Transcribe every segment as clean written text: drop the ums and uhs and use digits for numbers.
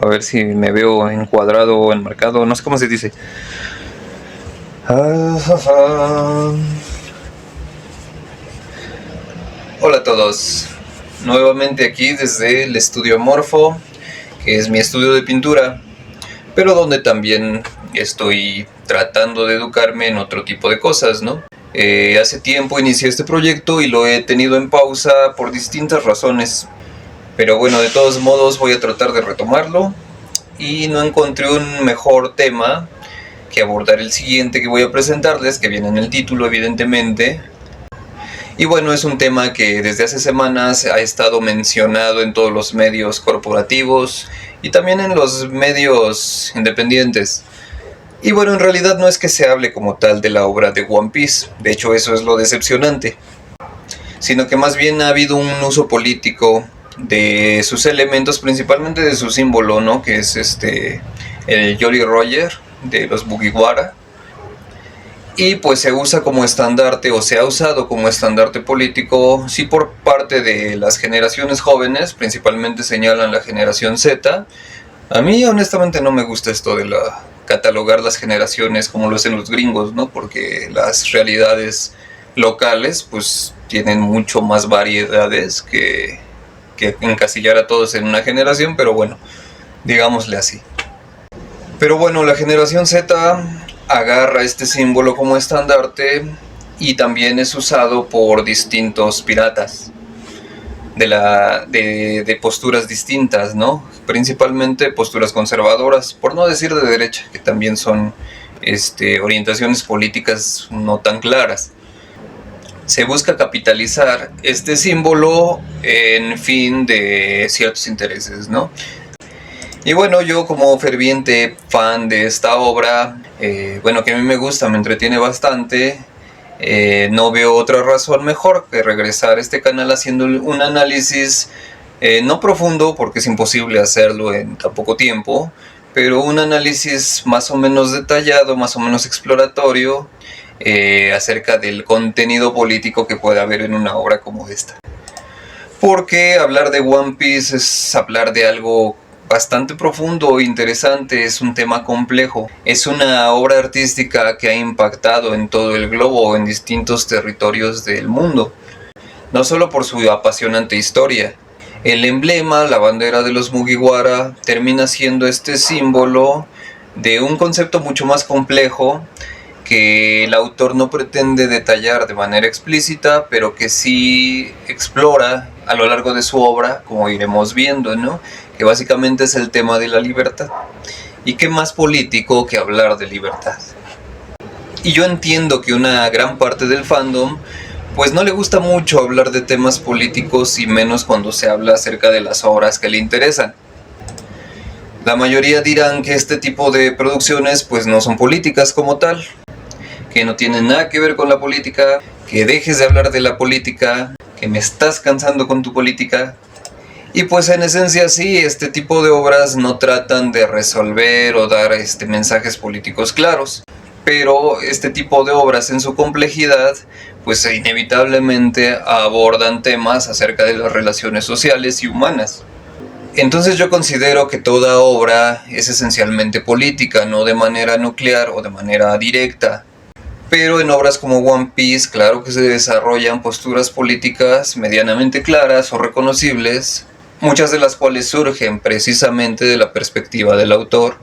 A ver si me veo encuadrado o enmarcado, no sé cómo se dice. Hola a todos, nuevamente aquí desde el estudio Morfo, que es mi estudio de pintura, pero donde también estoy tratando de educarme en otro tipo de cosas, ¿no? Hace tiempo inicié este proyecto y lo he tenido en pausa por distintas razones, pero bueno, de todos modos voy a tratar de retomarlo y no encontré un mejor tema que abordar el siguiente que voy a presentarles, que viene en el título evidentemente. Y bueno, es un tema que desde hace semanas ha estado mencionado en todos los medios corporativos y también en los medios independientes. Y bueno, en realidad no es que se hable como tal de la obra de One Piece, de hecho eso es lo decepcionante, sino que más bien ha habido un uso político de sus elementos, principalmente de su símbolo, ¿no? Que es el Jolly Roger de los Mugiwara. Y pues se usa como estandarte, o se ha usado como estandarte político, sí, por parte de las generaciones jóvenes, principalmente señalan la generación Z. A mí honestamente no me gusta esto de catalogar las generaciones como lo hacen los gringos, ¿no? Porque las realidades locales pues tienen mucho más variedades que encasillar a todos en una generación, pero bueno, digámosle así. Pero bueno, la generación Z agarra este símbolo como estandarte y también es usado por distintos piratas de posturas distintas, ¿no? Principalmente posturas conservadoras, por no decir de derecha, que también son orientaciones políticas no tan claras. Se busca capitalizar este símbolo en fin de ciertos intereses, ¿no? Y bueno, yo como ferviente fan de esta obra, bueno, que a mí me gusta, me entretiene bastante, no veo otra razón mejor que regresar a este canal haciendo un análisis no profundo, porque es imposible hacerlo en tan poco tiempo, pero un análisis más o menos detallado, más o menos exploratorio, acerca del contenido político que puede haber en una obra como esta. Porque hablar de One Piece es hablar de algo bastante profundo e interesante, es un tema complejo. Es una obra artística que ha impactado en todo el globo, en distintos territorios del mundo. No solo por su apasionante historia. El emblema, la bandera de los Mugiwara, termina siendo este símbolo de un concepto mucho más complejo que el autor no pretende detallar de manera explícita, pero que sí explora a lo largo de su obra, como iremos viendo, ¿no? Que básicamente es el tema de la libertad. ¿Y qué más político que hablar de libertad? Y yo entiendo que una gran parte del fandom pues no le gusta mucho hablar de temas políticos, y menos cuando se habla acerca de las obras que le interesan. La mayoría dirán que este tipo de producciones pues no son políticas como tal, que no tienen nada que ver con la política, que dejes de hablar de la política, que me estás cansando con tu política. Y pues en esencia sí, este tipo de obras no tratan de resolver o dar mensajes políticos claros, pero este tipo de obras en su complejidad pues inevitablemente abordan temas acerca de las relaciones sociales y humanas. Entonces yo considero que toda obra es esencialmente política, no de manera nuclear o de manera directa. Pero en obras como One Piece, claro que se desarrollan posturas políticas medianamente claras o reconocibles, muchas de las cuales surgen precisamente de la perspectiva del autor,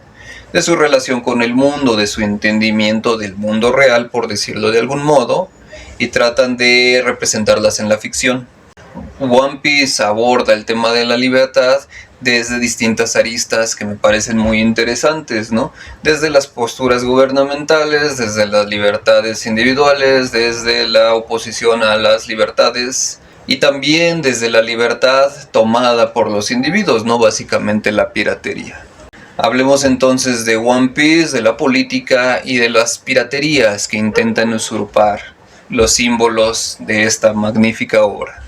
de su relación con el mundo, de su entendimiento del mundo real, por decirlo de algún modo, y tratan de representarlas en la ficción. One Piece aborda el tema de la libertad desde distintas aristas que me parecen muy interesantes, ¿no? Desde las posturas gubernamentales, desde las libertades individuales, desde la oposición a las libertades y también desde la libertad tomada por los individuos, ¿no? Básicamente la piratería. Hablemos entonces de One Piece, de la política y de las piraterías que intentan usurpar los símbolos de esta magnífica obra.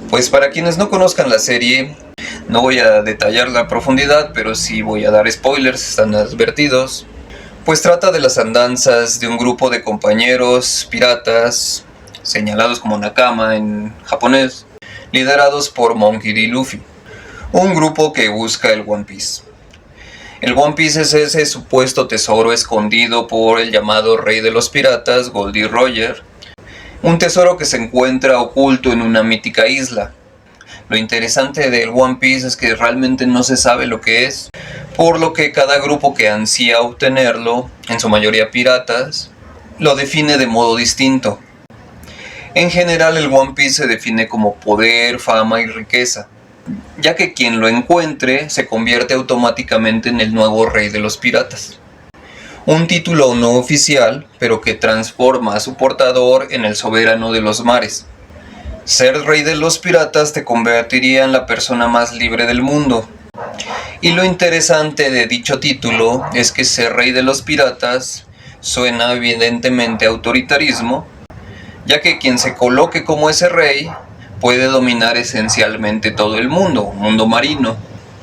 Pues para quienes no conozcan la serie, no voy a detallar la profundidad, pero sí voy a dar spoilers, están advertidos. pues trata de las andanzas de un grupo de compañeros piratas, señalados como Nakama en japonés, liderados por Monkey D. Luffy, un grupo que busca el One Piece. El One Piece es ese supuesto tesoro escondido por el llamado Rey de los Piratas, Goldie Roger, un tesoro que se encuentra oculto en una mítica isla. Lo interesante del One Piece es que realmente no se sabe lo que es, por lo que cada grupo que ansía obtenerlo, en su mayoría piratas, lo define de modo distinto. En general el One Piece se define como poder, fama y riqueza, ya que quien lo encuentre se convierte automáticamente en el nuevo rey de los piratas. Un título no oficial, pero que transforma a su portador en el soberano de los mares. Ser rey de los piratas te convertiría en la persona más libre del mundo. Y lo interesante de dicho título es que ser rey de los piratas suena evidentemente a autoritarismo, ya que quien se coloque como ese rey puede dominar esencialmente todo el mundo, un mundo marino.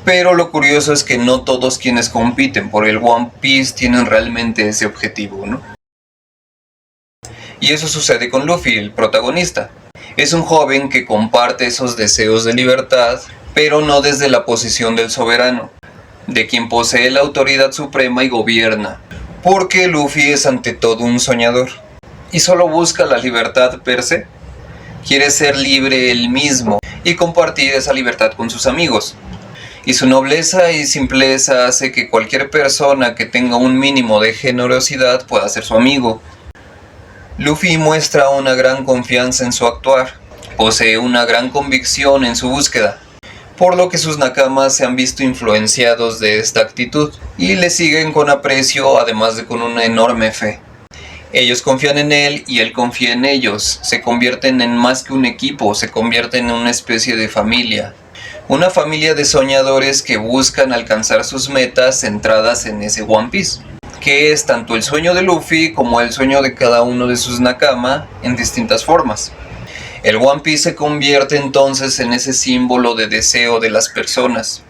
Pero lo curioso es que no todos quienes compiten por el One Piece tienen realmente ese objetivo, ¿no? Y eso sucede con Luffy, el protagonista. Es un joven que comparte esos deseos de libertad, pero no desde la posición del soberano, de quien posee la autoridad suprema y gobierna, porque Luffy es ante todo un soñador, y solo busca la libertad per se. Quiere ser libre él mismo y compartir esa libertad con sus amigos. Y su nobleza y simpleza hace que cualquier persona que tenga un mínimo de generosidad pueda ser su amigo. Luffy muestra una gran confianza en su actuar, posee una gran convicción en su búsqueda, por lo que sus nakamas se han visto influenciados de esta actitud y le siguen con aprecio, además de con una enorme fe. Ellos confían en él y él confía en ellos, se convierten en más que un equipo, se convierten en una especie de familia. Una familia de soñadores que buscan alcanzar sus metas centradas en ese One Piece, que es tanto el sueño de Luffy como el sueño de cada uno de sus nakama en distintas formas. El One Piece se convierte entonces en ese símbolo de deseo de las personas.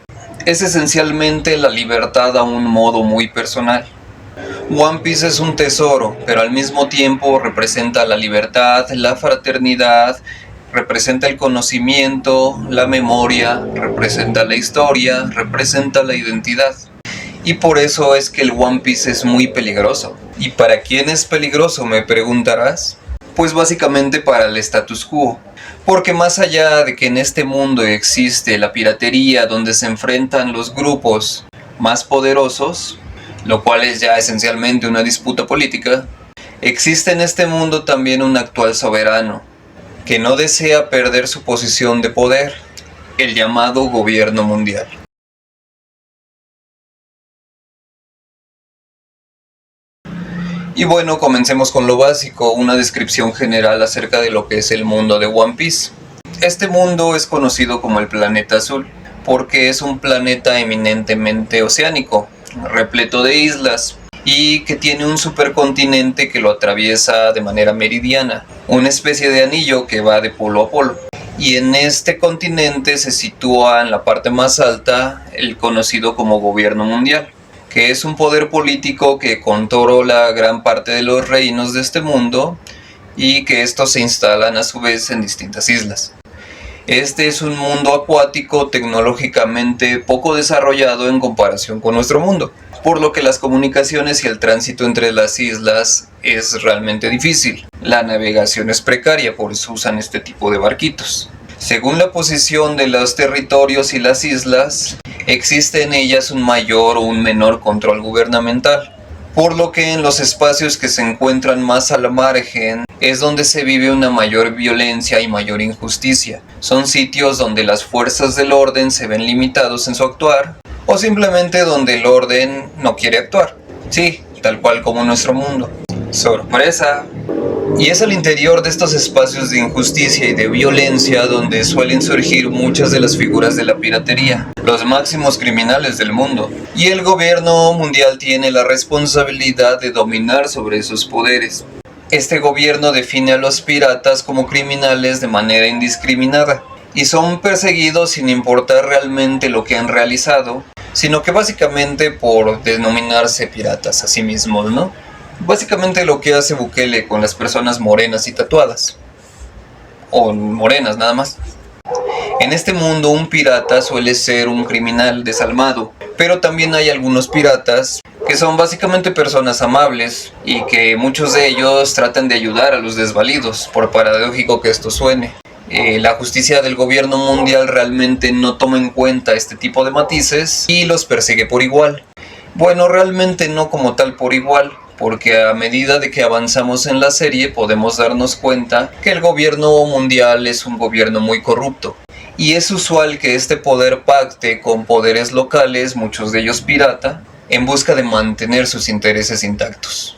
Es esencialmente la libertad a un modo muy personal. One Piece es un tesoro, pero al mismo tiempo representa la libertad, la fraternidad, representa el conocimiento, la memoria, representa la historia, representa la identidad. Y por eso es que el One Piece es muy peligroso. ¿Y para quién es peligroso, me preguntarás? Pues básicamente para el status quo. Porque más allá de que en este mundo existe la piratería donde se enfrentan los grupos más poderosos, lo cual es ya esencialmente una disputa política, existe en este mundo también un actual soberano, que no desea perder su posición de poder, el llamado gobierno mundial. Y bueno, comencemos con lo básico, una descripción general acerca de lo que es el mundo de One Piece. Este mundo es conocido como el planeta azul, porque es un planeta eminentemente oceánico, repleto de islas, y que tiene un supercontinente que lo atraviesa de manera meridiana, una especie de anillo que va de polo a polo. Y en este continente se sitúa en la parte más alta el conocido como gobierno mundial, que es un poder político que controla gran parte de los reinos de este mundo y que estos se instalan a su vez en distintas islas. Este es un mundo acuático tecnológicamente poco desarrollado en comparación con nuestro mundo, por lo que las comunicaciones y el tránsito entre las islas es realmente difícil. La navegación es precaria, por eso usan este tipo de barquitos. Según la posición de los territorios y las islas, existe en ellas un mayor o un menor control gubernamental, por lo que en los espacios que se encuentran más al margen es donde se vive una mayor violencia y mayor injusticia. Son sitios donde las fuerzas del orden se ven limitados en su actuar, o simplemente donde el orden no quiere actuar. Sí, tal cual como nuestro mundo. ¡Sorpresa! Y es al interior de estos espacios de injusticia y de violencia donde suelen surgir muchas de las figuras de la piratería, los máximos criminales del mundo. Y el gobierno mundial tiene la responsabilidad de dominar sobre esos poderes. Este gobierno define a los piratas como criminales de manera indiscriminada, y son perseguidos sin importar realmente lo que han realizado, sino que básicamente por denominarse piratas a sí mismos, ¿no? Básicamente lo que hace Bukele con las personas morenas y tatuadas, o morenas nada más. En este mundo un pirata suele ser un criminal desalmado, pero también hay algunos piratas que son básicamente personas amables y que muchos de ellos tratan de ayudar a los desvalidos, por paradójico que esto suene. La justicia del gobierno mundial realmente no toma en cuenta este tipo de matices y los persigue por igual. Bueno, realmente no como tal por igual, porque a medida de que avanzamos en la serie podemos darnos cuenta que el gobierno mundial es un gobierno muy corrupto. Y es usual que este poder pacte con poderes locales, muchos de ellos pirata, en busca de mantener sus intereses intactos.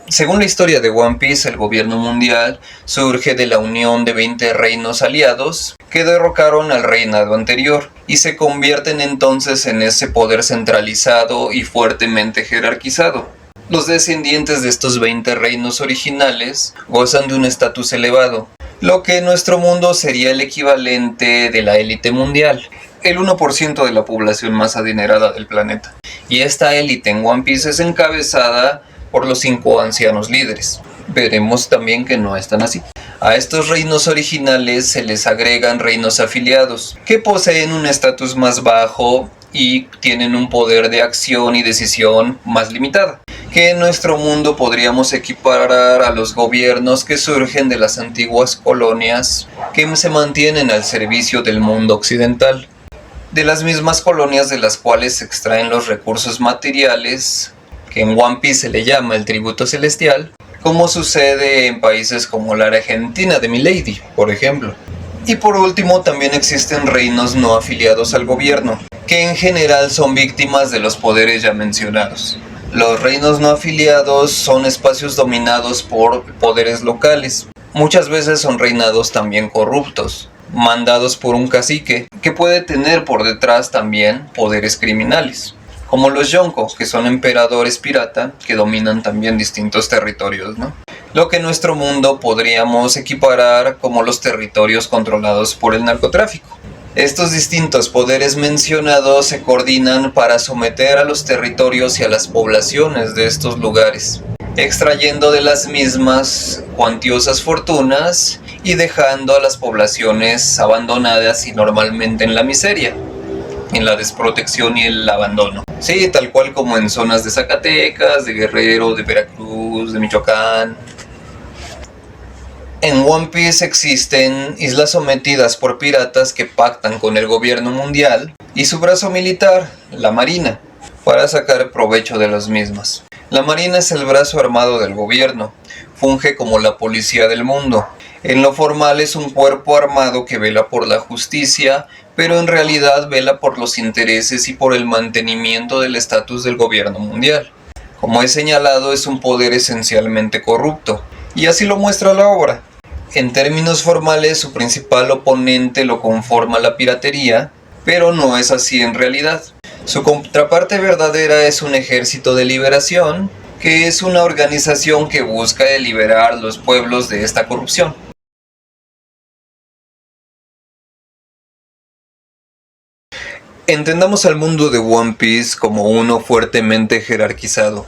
Según la historia de One Piece, el gobierno mundial surge de la unión de 20 reinos aliados que derrocaron al reinado anterior y se convierten entonces en ese poder centralizado y fuertemente jerarquizado. Los descendientes de estos 20 reinos originales gozan de un estatus elevado, lo que en nuestro mundo sería el equivalente de la élite mundial, el 1% de la población más adinerada del planeta. Y esta élite en One Piece es encabezada por los 5 ancianos líderes. Veremos también que no es tan así. A estos reinos originales se les agregan reinos afiliados, que poseen un estatus más bajo y tienen un poder de acción y decisión más limitada, que en nuestro mundo podríamos equiparar a los gobiernos que surgen de las antiguas colonias que se mantienen al servicio del mundo occidental. De las mismas colonias de las cuales se extraen los recursos materiales, que en One Piece se le llama el tributo celestial, como sucede en países como la Argentina de Milady, por ejemplo. Y por último, también existen reinos no afiliados al gobierno, que en general son víctimas de los poderes ya mencionados. Los reinos no afiliados son espacios dominados por poderes locales. Muchas veces son reinados también corruptos, mandados por un cacique, que puede tener por detrás también poderes criminales, como los Yonko, que son emperadores pirata que dominan también distintos territorios, ¿no? Lo que en nuestro mundo podríamos equiparar como los territorios controlados por el narcotráfico. Estos distintos poderes mencionados se coordinan para someter a los territorios y a las poblaciones de estos lugares, extrayendo de las mismas cuantiosas fortunas y dejando a las poblaciones abandonadas y normalmente en la miseria, en la desprotección y el abandono. Sí, tal cual como en zonas de Zacatecas, de Guerrero, de Veracruz, de Michoacán. En One Piece existen islas sometidas por piratas que pactan con el gobierno mundial y su brazo militar, la Marina, para sacar provecho de las mismas. La Marina es el brazo armado del gobierno, funge como la policía del mundo. En lo formal es un cuerpo armado que vela por la justicia, pero en realidad vela por los intereses y por el mantenimiento del estatus del gobierno mundial. Como he señalado, es un poder esencialmente corrupto, y así lo muestra la obra. En términos formales, su principal oponente lo conforma la piratería, pero no es así en realidad. Su contraparte verdadera es un ejército de liberación, que es una organización que busca liberar los pueblos de esta corrupción. Entendamos al mundo de One Piece como uno fuertemente jerarquizado.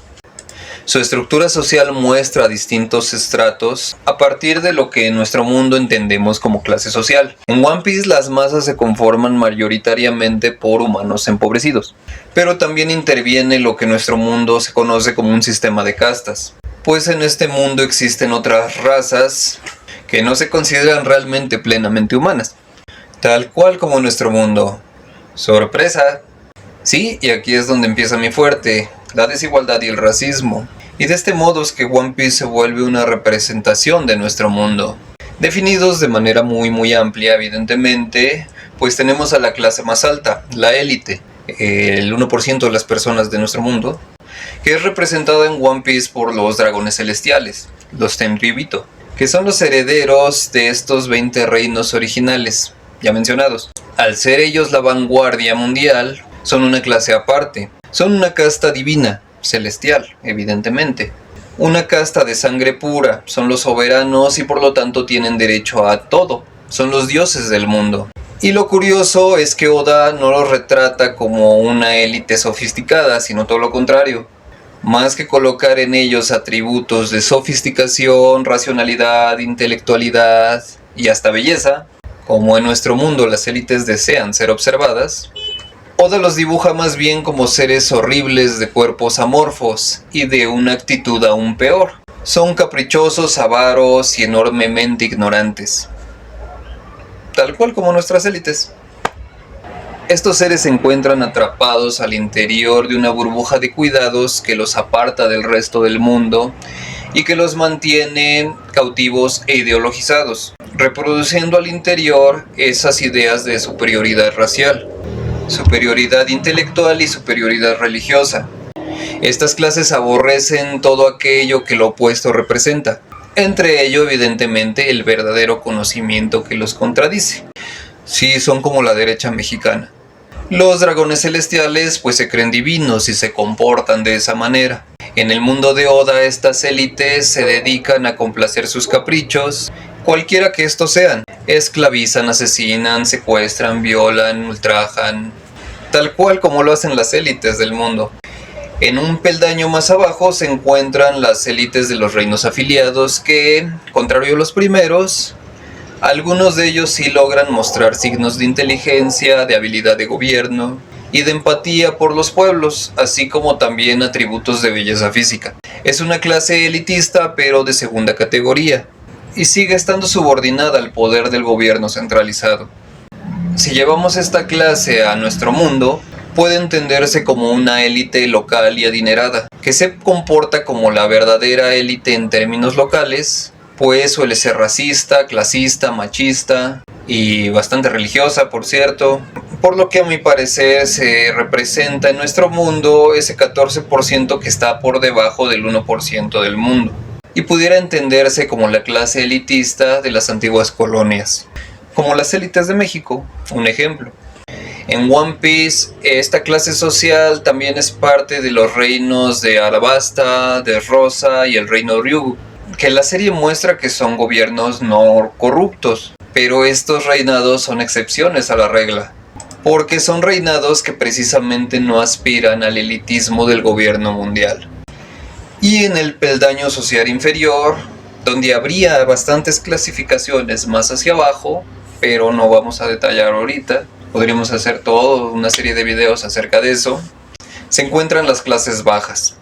Su estructura social muestra distintos estratos a partir de lo que en nuestro mundo entendemos como clase social. En One Piece las masas se conforman mayoritariamente por humanos empobrecidos, pero también interviene lo que en nuestro mundo se conoce como un sistema de castas, pues en este mundo existen otras razas que no se consideran realmente plenamente humanas, tal cual como en nuestro mundo. ¡Sorpresa! Sí, y aquí es donde empieza mi fuerte, la desigualdad y el racismo. Y de este modo es que One Piece se vuelve una representación de nuestro mundo. Definidos de manera muy amplia, evidentemente, pues tenemos a la clase más alta, la élite, el 1% de las personas de nuestro mundo, que es representada en One Piece por los dragones celestiales, los Tenryubito, que son los herederos de estos 20 reinos originales, ya mencionados. Al ser ellos la vanguardia mundial, son una clase aparte, son una casta divina, celestial, evidentemente. Una casta de sangre pura, son los soberanos y por lo tanto tienen derecho a todo, son los dioses del mundo. Y lo curioso es que Oda no los retrata como una élite sofisticada, sino todo lo contrario. Más que colocar en ellos atributos de sofisticación, racionalidad, intelectualidad y hasta belleza, como en nuestro mundo las élites desean ser observadas, Oda los dibuja más bien como seres horribles de cuerpos amorfos y de una actitud aún peor. Son caprichosos, avaros y enormemente ignorantes. Tal cual como nuestras élites. Estos seres se encuentran atrapados al interior de una burbuja de cuidados que los aparta del resto del mundo y que los mantiene cautivos e ideologizados, reproduciendo al interior esas ideas de superioridad racial, superioridad intelectual y superioridad religiosa. Estas clases aborrecen todo aquello que lo opuesto representa, entre ello evidentemente el verdadero conocimiento que los contradice. Sí, son como la derecha mexicana. Los dragones celestiales pues se creen divinos y se comportan de esa manera. En el mundo de Oda estas élites se dedican a complacer sus caprichos, cualquiera que estos sean. Esclavizan, asesinan, secuestran, violan, ultrajan, tal cual como lo hacen las élites del mundo. En un peldaño más abajo se encuentran las élites de los reinos afiliados que, contrario a los primeros, algunos de ellos sí logran mostrar signos de inteligencia, de habilidad de gobierno y de empatía por los pueblos, así como también atributos de belleza física. Es una clase elitista pero de segunda categoría y sigue estando subordinada al poder del gobierno centralizado. Si llevamos esta clase a nuestro mundo, puede entenderse como una élite local y adinerada, que se comporta como la verdadera élite en términos locales, pues suele ser racista, clasista, machista y bastante religiosa, por cierto, por lo que a mi parecer se representa en nuestro mundo ese 14% que está por debajo del 1% del mundo, y pudiera entenderse como la clase elitista de las antiguas colonias, como las élites de México, un ejemplo. En One Piece, esta clase social también es parte de los reinos de Alabasta, de Rosa y el reino Ryugu, que la serie muestra que son gobiernos no corruptos, pero estos reinados son excepciones a la regla, porque son reinados que precisamente no aspiran al elitismo del gobierno mundial. Y en el peldaño social inferior, donde habría bastantes clasificaciones más hacia abajo, pero no vamos a detallar ahorita, podríamos hacer toda una serie de videos acerca de eso, se encuentran las clases bajas,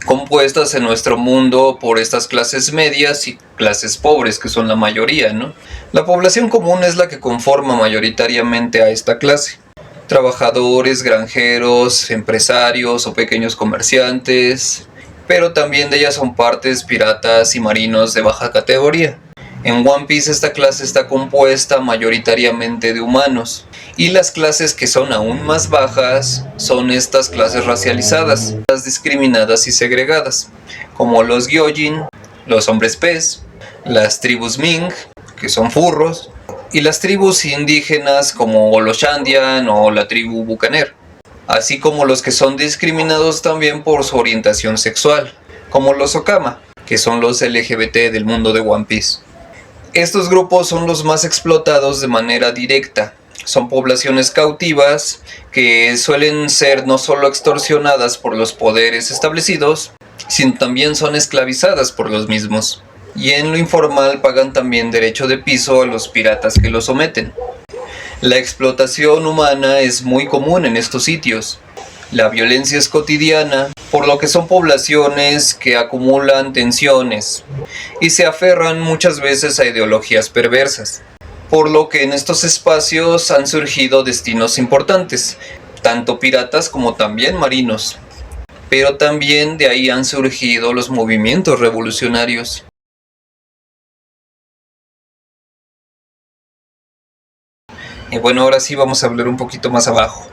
compuestas en nuestro mundo por estas clases medias y clases pobres, que son la mayoría, ¿no? La población común es la que conforma mayoritariamente a esta clase. Trabajadores, granjeros, empresarios o pequeños comerciantes, pero también de ellas son partes piratas y marinos de baja categoría. En One Piece esta clase está compuesta mayoritariamente de humanos, y las clases que son aún más bajas son estas clases racializadas, las discriminadas y segregadas, como los Gyojin, los hombres pez, las tribus Ming, que son furros, y las tribus indígenas como los Shandian o la tribu Bucaner, así como los que son discriminados también por su orientación sexual, como los Okama, que son los LGBT del mundo de One Piece. Estos grupos son los más explotados de manera directa. Son poblaciones cautivas que suelen ser no solo extorsionadas por los poderes establecidos, sino también son esclavizadas por los mismos. Y en lo informal pagan también derecho de piso a los piratas que los someten. La explotación humana es muy común en estos sitios. La violencia es cotidiana, por lo que son poblaciones que acumulan tensiones y se aferran muchas veces a ideologías perversas, por lo que en estos espacios han surgido destinos importantes, tanto piratas como también marinos, pero también de ahí han surgido los movimientos revolucionarios. Y bueno, ahora sí vamos a hablar un poquito más abajo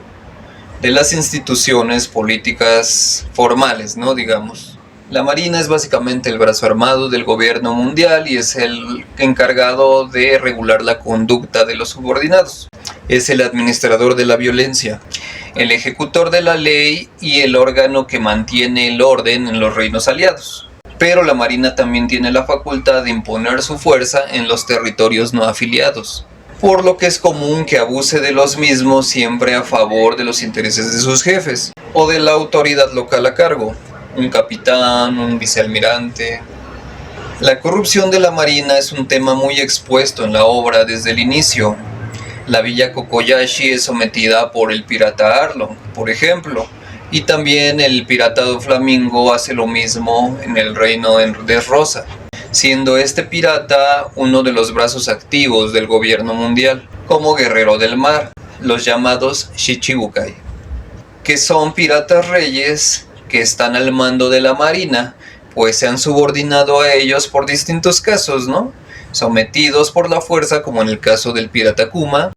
de las instituciones políticas formales, ¿no? Digamos. La Marina es básicamente el brazo armado del gobierno mundial y es el encargado de regular la conducta de los subordinados. Es el administrador de la violencia, el ejecutor de la ley y el órgano que mantiene el orden en los reinos aliados. Pero la Marina también tiene la facultad de imponer su fuerza en los territorios no afiliados. por lo que es común que abuse de los mismos siempre a favor de los intereses de sus jefes o de la autoridad local a cargo, un capitán, un vicealmirante. La corrupción de la Marina es un tema muy expuesto en la obra desde el inicio. La villa Kokoyashi es sometida por el pirata Arlong, por ejemplo, y también el pirata Doflamingo hace lo mismo en el reino de Dressrosa, siendo este pirata uno de los brazos activos del gobierno mundial, como guerrero del mar, los llamados Shichibukai, que son piratas reyes que están al mando de la Marina, pues se han subordinado a ellos por distintos casos, ¿no? Sometidos por la fuerza, como en el caso del pirata Kuma,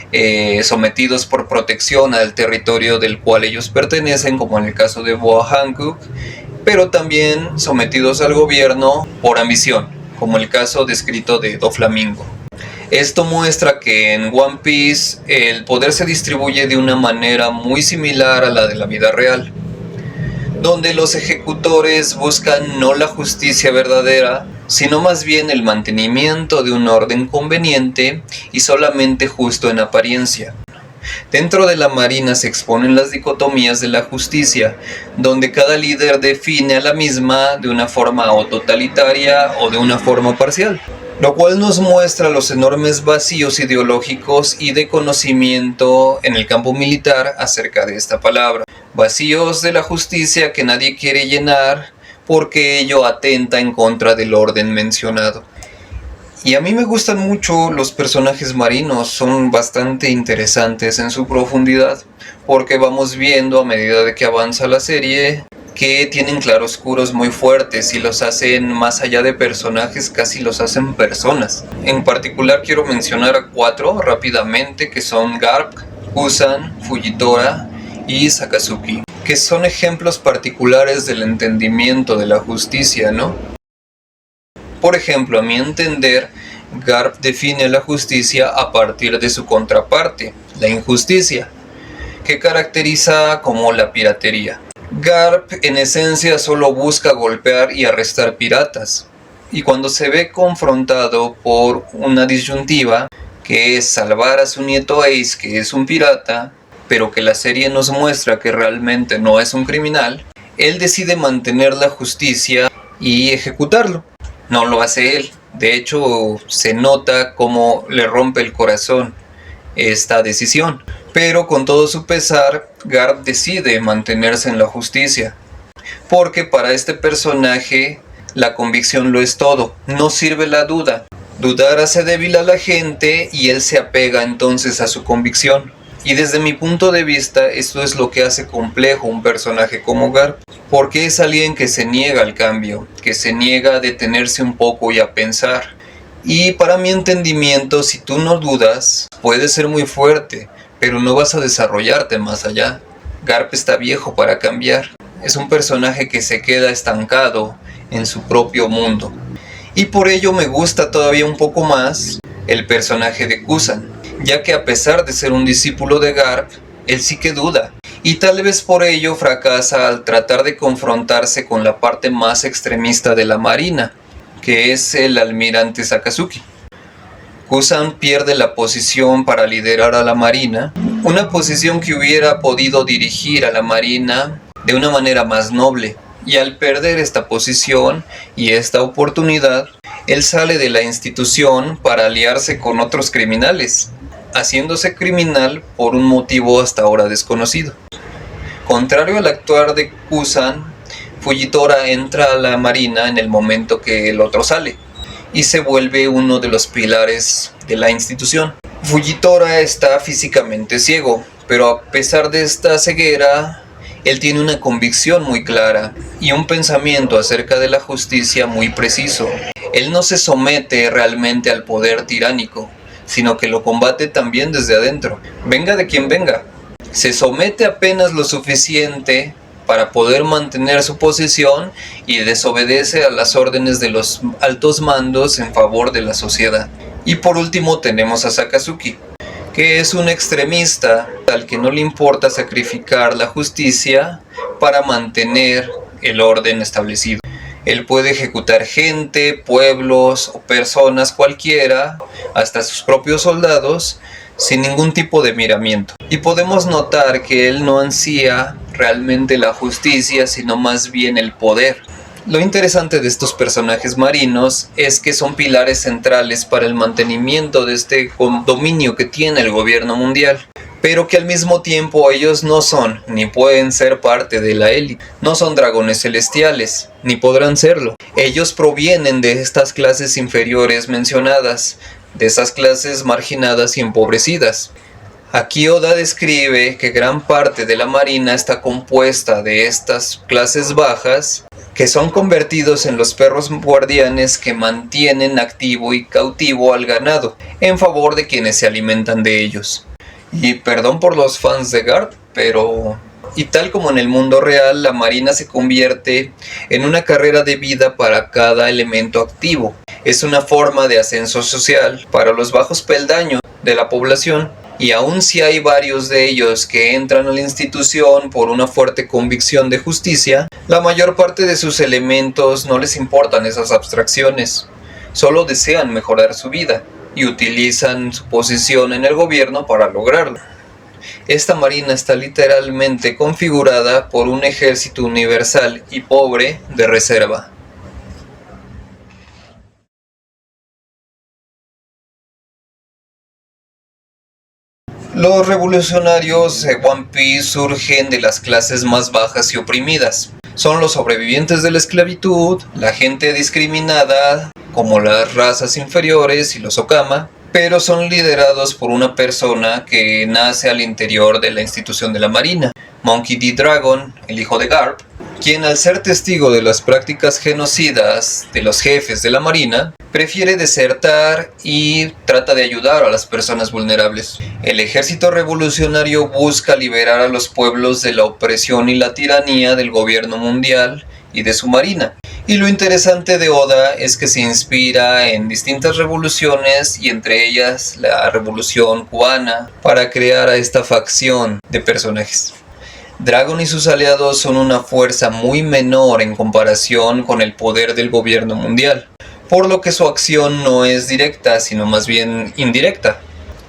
sometidos por protección al territorio del cual ellos pertenecen, como en el caso de Boa Hancock, pero también sometidos al gobierno por ambición, como el caso descrito de Doflamingo. Esto muestra que en One Piece el poder se distribuye de una manera muy similar a la de la vida real, donde los ejecutores buscan no la justicia verdadera, sino más bien el mantenimiento de un orden conveniente y solamente justo en apariencia. Dentro de la Marina se exponen las dicotomías de la justicia, donde cada líder define a la misma de una forma o totalitaria o de una forma parcial, lo cual nos muestra los enormes vacíos ideológicos y de conocimiento en el campo militar acerca de esta palabra. Vacíos de la justicia que nadie quiere llenar porque ello atenta en contra del orden mencionado. Y a mí me gustan mucho los personajes marinos, son bastante interesantes en su profundidad, porque vamos viendo a medida de que avanza la serie que tienen claroscuros muy fuertes y los hacen más allá de personajes, casi los hacen personas. En particular quiero mencionar a 4 rápidamente, que son Garp, Kusan, Fujitora y Sakazuki, que son ejemplos particulares del entendimiento de la justicia, ¿no? Por ejemplo, a mi entender, Garp define la justicia a partir de su contraparte, la injusticia, que caracteriza como la piratería. Garp en esencia solo busca golpear y arrestar piratas, y cuando se ve confrontado por una disyuntiva, que es salvar a su nieto Ace, que es un pirata, pero que la serie nos muestra que realmente no es un criminal, él decide mantener la justicia y ejecutarlo. No lo hace él, de hecho se nota cómo le rompe el corazón esta decisión. Pero con todo su pesar, Garp decide mantenerse en la justicia, porque para este personaje la convicción lo es todo, no sirve la duda. Dudar hace débil a la gente y él se apega entonces a su convicción. Y desde mi punto de vista, esto es lo que hace complejo un personaje como Garp, porque es alguien que se niega al cambio, que se niega a detenerse un poco y a pensar. Y para mi entendimiento, si tú no dudas, puedes ser muy fuerte, pero no vas a desarrollarte más allá. Garp está viejo para cambiar. Es un personaje que se queda estancado en su propio mundo. Y por ello me gusta todavía un poco más el personaje de Kusan, ya que a pesar de ser un discípulo de Garp, él sí que duda. Y tal vez por ello fracasa al tratar de confrontarse con la parte más extremista de la Marina, que es el almirante Sakazuki. Kusan pierde la posición para liderar a la Marina, una posición que hubiera podido dirigir a la Marina de una manera más noble. Y al perder esta posición y esta oportunidad, él sale de la institución para aliarse con otros criminales, haciéndose criminal por un motivo hasta ahora desconocido. Contrario al actuar de Kusan, Fujitora entra a la Marina en el momento que el otro sale y se vuelve uno de los pilares de la institución. Fujitora está físicamente ciego, pero a pesar de esta ceguera, él tiene una convicción muy clara y un pensamiento acerca de la justicia muy preciso. Él no se somete realmente al poder tiránico, sino que lo combate también desde adentro, venga de quien venga. Se somete apenas lo suficiente para poder mantener su posición y desobedece a las órdenes de los altos mandos en favor de la sociedad. Y por último tenemos a Sakazuki, que es un extremista al que no le importa sacrificar la justicia para mantener el orden establecido. Él puede ejecutar gente, pueblos o personas cualquiera, hasta sus propios soldados, sin ningún tipo de miramiento. Y podemos notar que él no ansía realmente la justicia, sino más bien el poder. Lo interesante de estos personajes marinos es que son pilares centrales para el mantenimiento de este dominio que tiene el gobierno mundial, pero que al mismo tiempo ellos no son ni pueden ser parte de la élite. No son dragones celestiales, ni podrán serlo. Ellos provienen de estas clases inferiores mencionadas, de esas clases marginadas y empobrecidas. Aquí Oda describe que gran parte de la marina está compuesta de estas clases bajas, que son convertidos en los perros guardianes que mantienen activo y cautivo al ganado, en favor de quienes se alimentan de ellos. Y perdón por los fans de Garp, pero... Y tal como en el mundo real, la marina se convierte en una carrera de vida para cada elemento activo. Es una forma de ascenso social para los bajos peldaños de la población, y aun si hay varios de ellos que entran a la institución por una fuerte convicción de justicia, la mayor parte de sus elementos no les importan esas abstracciones, solo desean mejorar su vida y utilizan su posición en el gobierno para lograrlo. Esta marina está literalmente configurada por un ejército universal y pobre de reserva. Los revolucionarios de One Piece surgen de las clases más bajas y oprimidas. Son los sobrevivientes de la esclavitud, la gente discriminada, como las razas inferiores y los Okama, pero son liderados por una persona que nace al interior de la institución de la marina, Monkey D. Dragon, el hijo de Garp, quien al ser testigo de las prácticas genocidas de los jefes de la marina, prefiere desertar y trata de ayudar a las personas vulnerables. El ejército revolucionario busca liberar a los pueblos de la opresión y la tiranía del gobierno mundial y de su marina. Y lo interesante de Oda es que se inspira en distintas revoluciones, y entre ellas la revolución cubana, para crear a esta facción de personajes. Dragon y sus aliados son una fuerza muy menor en comparación con el poder del gobierno mundial, por lo que su acción no es directa, sino más bien indirecta,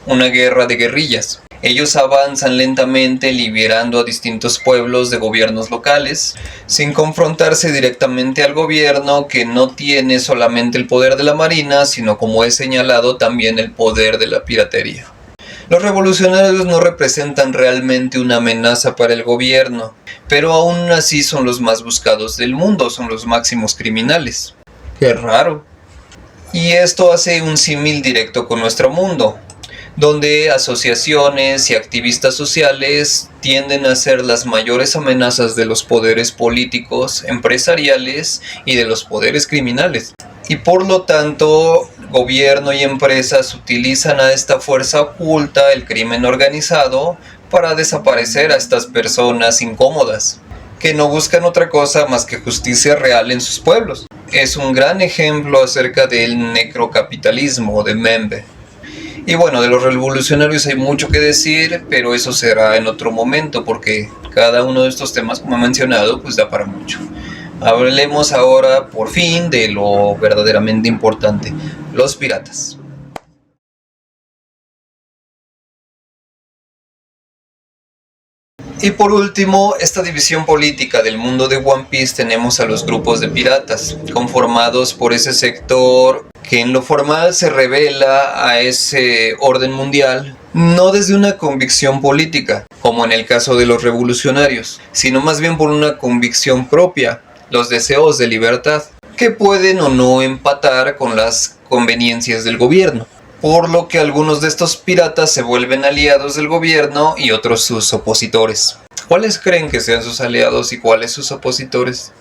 una guerra de guerrillas. Ellos avanzan lentamente liberando a distintos pueblos de gobiernos locales, sin confrontarse directamente al gobierno, que no tiene solamente el poder de la marina, sino, como he señalado, también el poder de la piratería. Los revolucionarios no representan realmente una amenaza para el gobierno, pero aún así son los más buscados del mundo, son los máximos criminales. ¡Qué raro! Y esto hace un símil directo con nuestro mundo, donde asociaciones y activistas sociales tienden a ser las mayores amenazas de los poderes políticos, empresariales y de los poderes criminales. Y por lo tanto, gobierno y empresas utilizan a esta fuerza oculta, el crimen organizado, para desaparecer a estas personas incómodas, que no buscan otra cosa más que justicia real en sus pueblos. Es un gran ejemplo acerca del necrocapitalismo de Membe. Y bueno, de los revolucionarios hay mucho que decir, pero eso será en otro momento, porque cada uno de estos temas, como he mencionado, pues da para mucho. Hablemos ahora, por fin, de lo verdaderamente importante: los piratas. Y por último, esta división política del mundo de One Piece, tenemos a los grupos de piratas, conformados por ese sector que en lo formal se revela a ese orden mundial, no desde una convicción política, como en el caso de los revolucionarios, sino más bien por una convicción propia, los deseos de libertad, que pueden o no empatar con las conveniencias del gobierno. Por lo que algunos de estos piratas se vuelven aliados del gobierno y otros sus opositores. ¿Cuáles creen que sean sus aliados y cuáles sus opositores?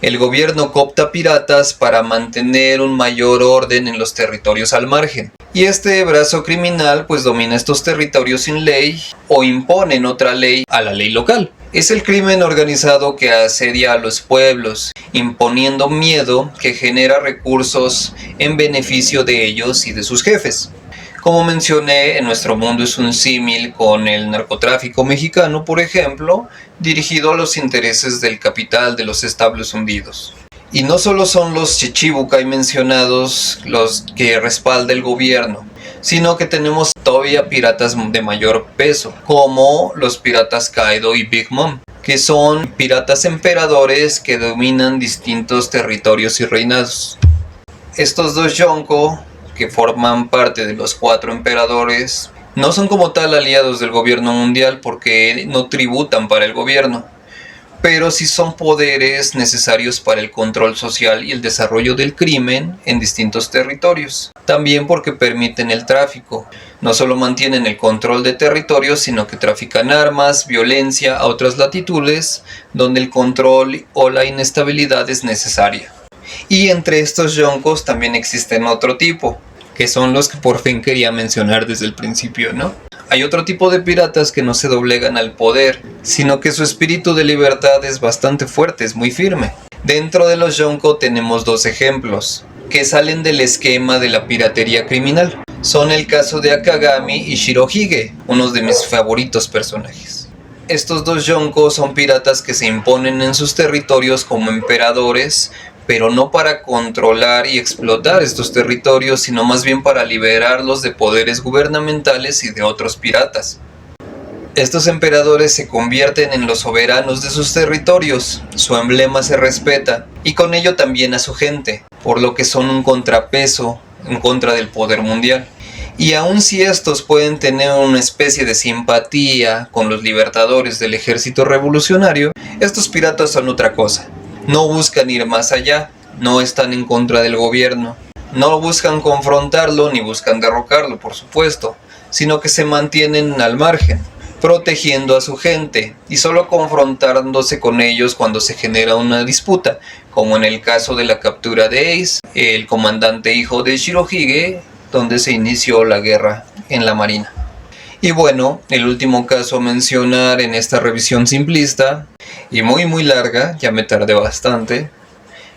El gobierno coopta piratas para mantener un mayor orden en los territorios al margen. Y este brazo criminal pues domina estos territorios sin ley o imponen otra ley a la ley local. Es el crimen organizado que asedia a los pueblos, imponiendo miedo que genera recursos en beneficio de ellos y de sus jefes. Como mencioné, en nuestro mundo es un símil con el narcotráfico mexicano, por ejemplo, dirigido a los intereses del capital de los establos hundidos. Y no solo son los Chichibukai mencionados los que respalda el gobierno, sino que tenemos todavía piratas de mayor peso, como los piratas Kaido y Big Mom, que son piratas emperadores que dominan distintos territorios y reinados. Estos dos Yonko, que forman parte de los 4 emperadores, no son como tal aliados del gobierno mundial porque no tributan para el gobierno, pero sí son poderes necesarios para el control social y el desarrollo del crimen en distintos territorios. También porque permiten el tráfico. No solo mantienen el control de territorios, sino que trafican armas, violencia a otras latitudes, donde el control o la inestabilidad es necesaria. Y entre estos yonkos también existen otro tipo, que son los que por fin quería mencionar desde el principio, ¿no? Hay otro tipo de piratas que no se doblegan al poder, sino que su espíritu de libertad es bastante fuerte, es muy firme. Dentro de los Yonko tenemos 2 ejemplos, que salen del esquema de la piratería criminal. Son el caso de Akagami y Shirohige, unos de mis favoritos personajes. Estos 2 Yonko son piratas que se imponen en sus territorios como emperadores, pero no para controlar y explotar estos territorios, sino más bien para liberarlos de poderes gubernamentales y de otros piratas. Estos emperadores se convierten en los soberanos de sus territorios, su emblema se respeta, y con ello también a su gente, por lo que son un contrapeso en contra del poder mundial. Y aun si estos pueden tener una especie de simpatía con los libertadores del ejército revolucionario, estos piratas son otra cosa. No buscan ir más allá, no están en contra del gobierno, no buscan confrontarlo ni buscan derrocarlo, por supuesto, sino que se mantienen al margen, protegiendo a su gente y solo confrontándose con ellos cuando se genera una disputa, como en el caso de la captura de Ace, el comandante hijo de Shirohige, donde se inició la guerra en la marina. Y bueno, el último caso a mencionar en esta revisión simplista, y muy larga, ya me tardé bastante,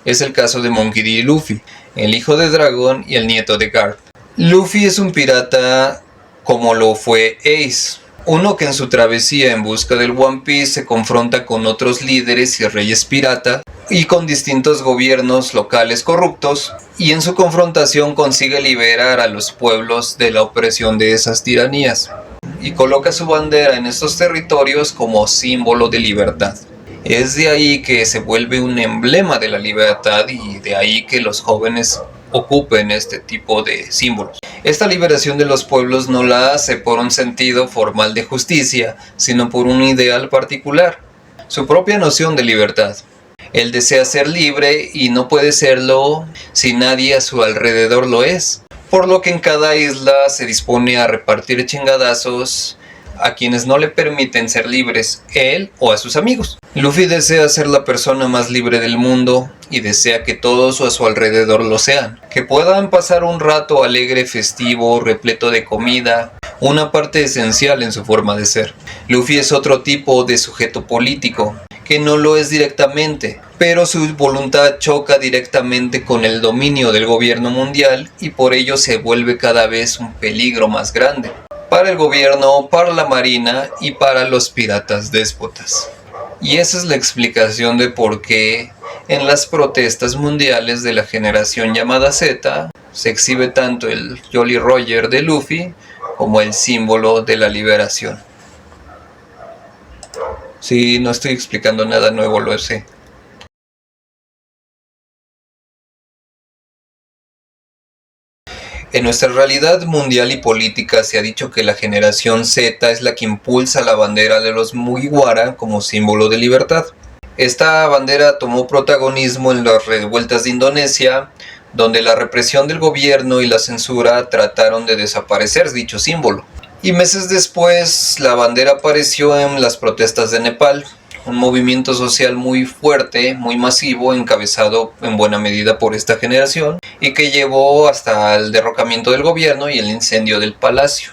es el caso de Monkey D. Luffy, el hijo de Dragón y el nieto de Garp. Luffy es un pirata como lo fue Ace, uno que en su travesía en busca del One Piece se confronta con otros líderes y reyes pirata y con distintos gobiernos locales corruptos, y en su confrontación consigue liberar a los pueblos de la opresión de esas tiranías y coloca su bandera en estos territorios como símbolo de libertad. Es de ahí que se vuelve un emblema de la libertad y de ahí que los jóvenes ocupen este tipo de símbolos. Esta liberación de los pueblos no la hace por un sentido formal de justicia, sino por un ideal particular, su propia noción de libertad. Él desea ser libre y no puede serlo si nadie a su alrededor lo es, por lo que en cada isla se dispone a repartir chingadazos a quienes no le permiten ser libres, él o a sus amigos. Luffy desea ser la persona más libre del mundo y desea que todos a su alrededor lo sean, que puedan pasar un rato alegre, festivo, repleto de comida, una parte esencial en su forma de ser. Luffy es otro tipo de sujeto político, que no lo es directamente, pero su voluntad choca directamente con el dominio del gobierno mundial y por ello se vuelve cada vez un peligro más grande para el gobierno, para la marina y para los piratas déspotas. Y esa es la explicación de por qué en las protestas mundiales de la generación llamada Z se exhibe tanto el Jolly Roger de Luffy como el símbolo de la liberación. Sí, no estoy explicando nada nuevo, lo sé. En nuestra realidad mundial y política se ha dicho que la generación Z es la que impulsa la bandera de los Mugiwara como símbolo de libertad. Esta bandera tomó protagonismo en las revueltas de Indonesia, donde la represión del gobierno y la censura trataron de desaparecer dicho símbolo. Y meses después la bandera apareció en las protestas de Nepal, un movimiento social muy fuerte, muy masivo, encabezado en buena medida por esta generación y que llevó hasta el derrocamiento del gobierno y el incendio del palacio.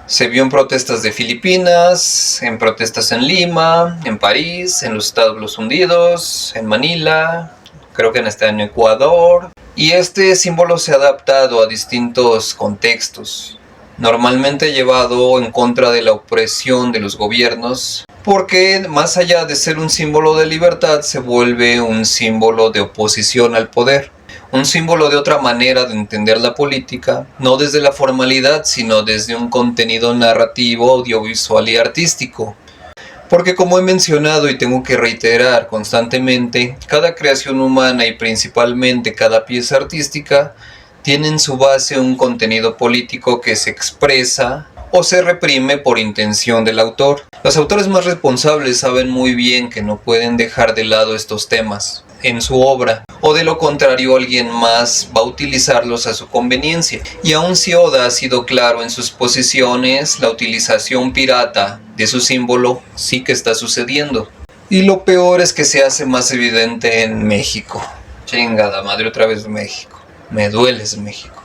Se vio en protestas de Filipinas, en protestas en Lima, en París, en los Estados Unidos, en Manila, creo que en Ecuador, y este símbolo se ha adaptado a distintos contextos. Normalmente llevado en contra de la opresión de los gobiernos porque más allá de ser un símbolo de libertad, se vuelve un símbolo de oposición al poder. Un símbolo de otra manera de entender la política, no desde la formalidad, sino desde un contenido narrativo, audiovisual y artístico. Porque como he mencionado y tengo que reiterar constantemente, cada creación humana y principalmente cada pieza artística tiene en su base un contenido político que se expresa o se reprime por intención del autor. Los autores más responsables saben muy bien que no pueden dejar de lado estos temas en su obra, o de lo contrario alguien más va a utilizarlos a su conveniencia. Y aun si Oda ha sido claro en sus posiciones, la utilización pirata de su símbolo sí que está sucediendo. Y lo peor es que se hace más evidente en México. Chingada madre, otra vez México. Me dueles, México.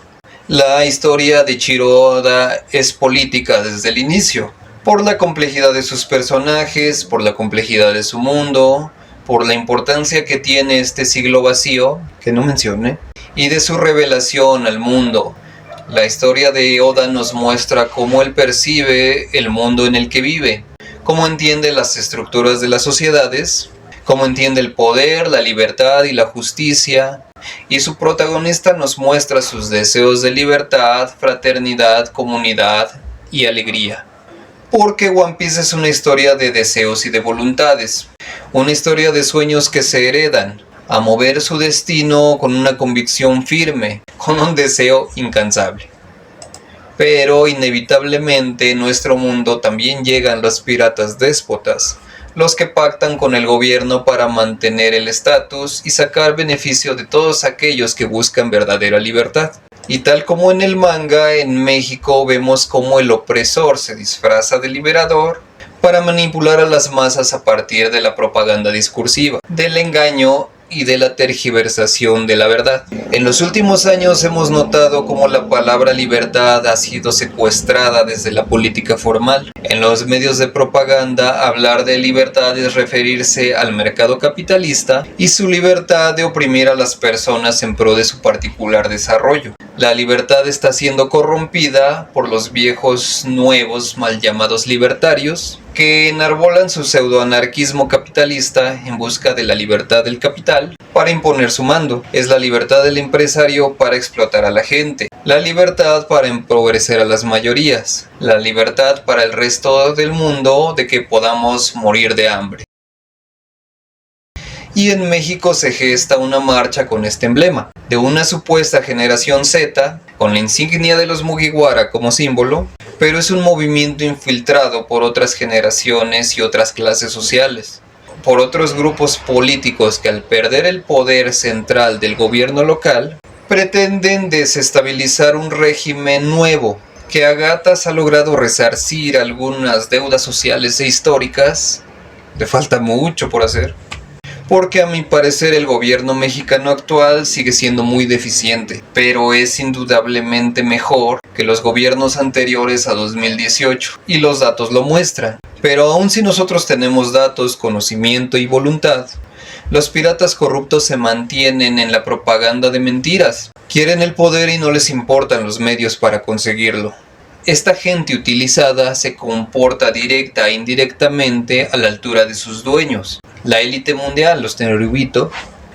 La historia de Chiro Oda es política desde el inicio, por la complejidad de sus personajes, por la complejidad de su mundo, por la importancia que tiene este siglo vacío, que no mencioné, y de su revelación al mundo. La historia de Oda nos muestra cómo él percibe el mundo en el que vive, cómo entiende las estructuras de las sociedades, cómo entiende el poder, la libertad y la justicia, y su protagonista nos muestra sus deseos de libertad, fraternidad, comunidad y alegría. Porque One Piece es una historia de deseos y de voluntades, una historia de sueños que se heredan, a mover su destino con una convicción firme, con un deseo incansable. Pero inevitablemente en nuestro mundo también llegan los piratas déspotas, los que pactan con el gobierno para mantener el estatus y sacar beneficio de todos aquellos que buscan verdadera libertad. Y tal como en el manga, en México vemos cómo el opresor se disfraza de liberador para manipular a las masas a partir de la propaganda discursiva, del engaño y de la tergiversación de la verdad. En los últimos años hemos notado cómo la palabra libertad ha sido secuestrada desde la política formal. En los medios de propaganda, hablar de libertad es referirse al mercado capitalista y su libertad de oprimir a las personas en pro de su particular desarrollo. La libertad está siendo corrompida por los viejos nuevos mal llamados libertarios, que enarbolan su pseudoanarquismo capitalista en busca de la libertad del capital para imponer su mando. Es la libertad del empresario para explotar a la gente, la libertad para empobrecer a las mayorías, la libertad para el resto del mundo de que podamos morir de hambre. Y en México se gesta una marcha con este emblema, de una supuesta generación Z, con la insignia de los Mugiwara como símbolo, pero es un movimiento infiltrado por otras generaciones y otras clases sociales, por otros grupos políticos que al perder el poder central del gobierno local, pretenden desestabilizar un régimen nuevo, que a gatas ha logrado resarcir algunas deudas sociales e históricas. Le falta mucho por hacer, porque a mi parecer el gobierno mexicano actual sigue siendo muy deficiente, pero es indudablemente mejor que los gobiernos anteriores a 2018, y los datos lo muestran. Pero aun si nosotros tenemos datos, conocimiento y voluntad, los piratas corruptos se mantienen en la propaganda de mentiras. Quieren el poder y no les importan los medios para conseguirlo. Esta gente utilizada se comporta directa e indirectamente a la altura de sus dueños. La élite mundial, los Tenryubito,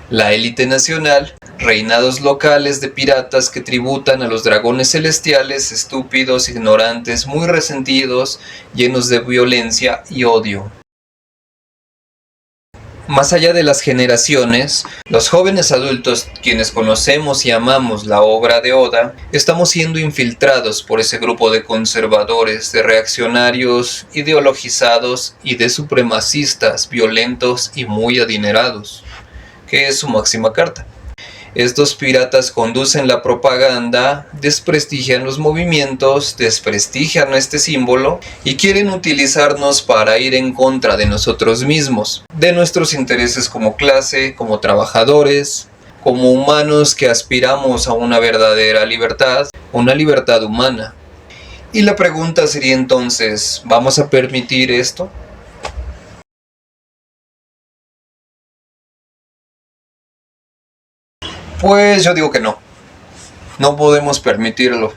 la élite nacional, reinados locales de piratas que tributan a los dragones celestiales, estúpidos, ignorantes, muy resentidos, llenos de violencia y odio. Más allá de las generaciones, los jóvenes adultos, quienes conocemos y amamos la obra de Oda, estamos siendo infiltrados por ese grupo de conservadores, de reaccionarios, ideologizados y de supremacistas, violentos y muy adinerados, que es su máxima carta. Estos piratas conducen la propaganda, desprestigian los movimientos, desprestigian este símbolo y quieren utilizarnos para ir en contra de nosotros mismos, de nuestros intereses como clase, como trabajadores, como humanos que aspiramos a una verdadera libertad, una libertad humana. Y la pregunta sería entonces, ¿vamos a permitir esto? Pues yo digo que no. No podemos permitirlo.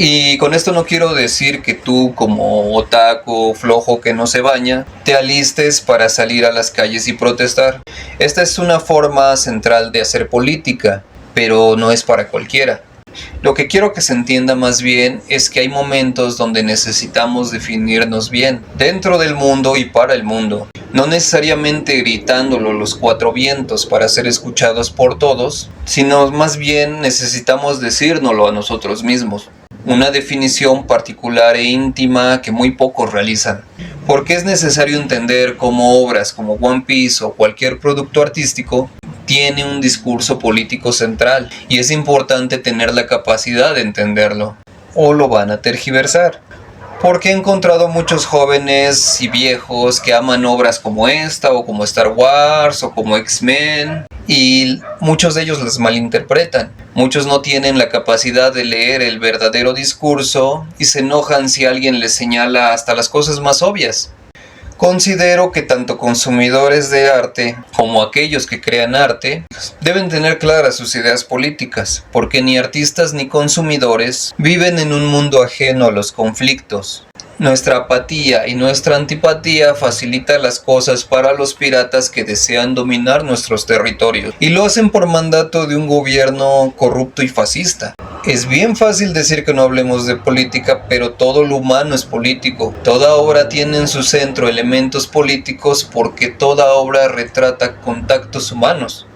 Y con esto no quiero decir que tú, como otaku flojo que no se baña, te alistes para salir a las calles y protestar. Esta es una forma central de hacer política, pero no es para cualquiera. Lo que quiero que se entienda más bien es que hay momentos donde necesitamos definirnos bien, dentro del mundo y para el mundo. No necesariamente gritándolo los cuatro vientos para ser escuchados por todos, sino más bien necesitamos decírnoslo a nosotros mismos. Una definición particular e íntima que muy pocos realizan. Porque es necesario entender cómo obras como One Piece o cualquier producto artístico tiene un discurso político central, y es importante tener la capacidad de entenderlo, o lo van a tergiversar. Porque he encontrado muchos jóvenes y viejos que aman obras como esta, o como Star Wars, o como X-Men, y muchos de ellos las malinterpretan. Muchos no tienen la capacidad de leer el verdadero discurso y se enojan si alguien les señala hasta las cosas más obvias. Considero que tanto consumidores de arte como aquellos que crean arte deben tener claras sus ideas políticas, porque ni artistas ni consumidores viven en un mundo ajeno a los conflictos. Nuestra apatía y nuestra antipatía facilita las cosas para los piratas que desean dominar nuestros territorios, y lo hacen por mandato de un gobierno corrupto y fascista. Es bien fácil decir que no hablemos de política, pero todo lo humano es político. Toda obra tiene en su centro elementos políticos porque toda obra retrata contactos humanos.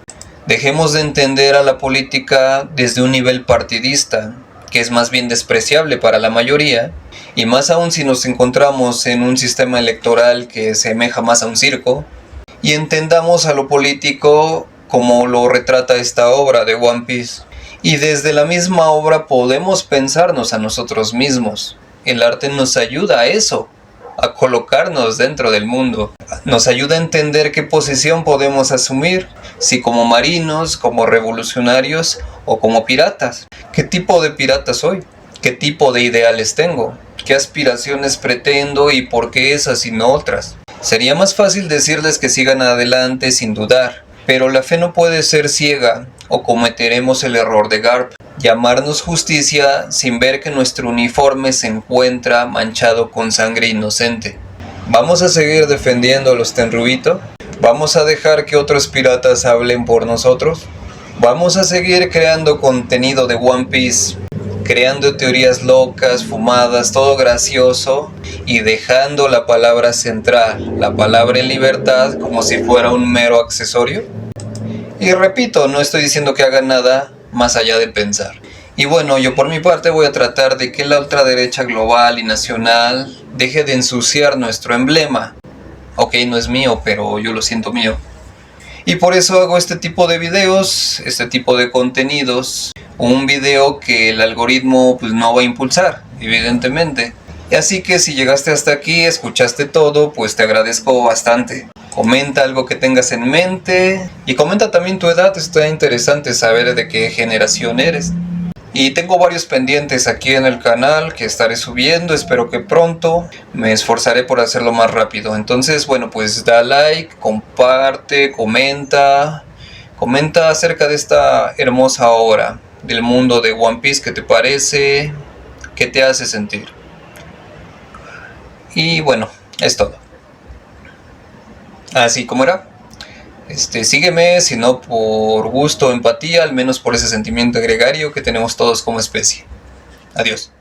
Dejemos de entender a la política desde un nivel partidista, que es más bien despreciable para la mayoría, y más aún si nos encontramos en un sistema electoral que semeja más a un circo, y entendamos a lo político como lo retrata esta obra de One Piece. Y desde la misma obra podemos pensarnos a nosotros mismos. El arte nos ayuda a eso, a colocarnos dentro del mundo. Nos ayuda a entender qué posición podemos asumir, si como marinos, como revolucionarios o como piratas. ¿Qué tipo de pirata soy? ¿Qué tipo de ideales tengo? ¿Qué aspiraciones pretendo y por qué esas y no otras? Sería más fácil decirles que sigan adelante sin dudar, pero la fe no puede ser ciega, o cometeremos el error de Garp, llamarnos justicia sin ver que nuestro uniforme se encuentra manchado con sangre inocente. ¿Vamos a seguir defendiendo a los Tenryubito? ¿Vamos a dejar que otros piratas hablen por nosotros? ¿Vamos a seguir creando contenido de One Piece, creando teorías locas, fumadas, todo gracioso, y dejando la palabra central, la palabra libertad, como si fuera un mero accesorio? Y repito, no estoy diciendo que hagan nada más allá de pensar. Y bueno, yo por mi parte voy a tratar de que la ultraderecha global y nacional deje de ensuciar nuestro emblema. Ok, no es mío, pero yo lo siento mío. Y por eso hago este tipo de videos, este tipo de contenidos. Un video que el algoritmo pues no va a impulsar, evidentemente. Y así que si llegaste hasta aquí, escuchaste todo, pues te agradezco bastante. Comenta algo que tengas en mente y comenta también tu edad, está interesante saber de qué generación eres. Y tengo varios pendientes aquí en el canal que estaré subiendo, espero que pronto. Me esforzaré por hacerlo más rápido. Entonces, bueno, pues da like, comparte, comenta acerca de esta hermosa obra del mundo de One Piece. ¿Qué te parece? ¿Qué te hace sentir? Y bueno, es todo. Así como era. Sígueme, si no por gusto o empatía, al menos por ese sentimiento gregario que tenemos todos como especie. Adiós.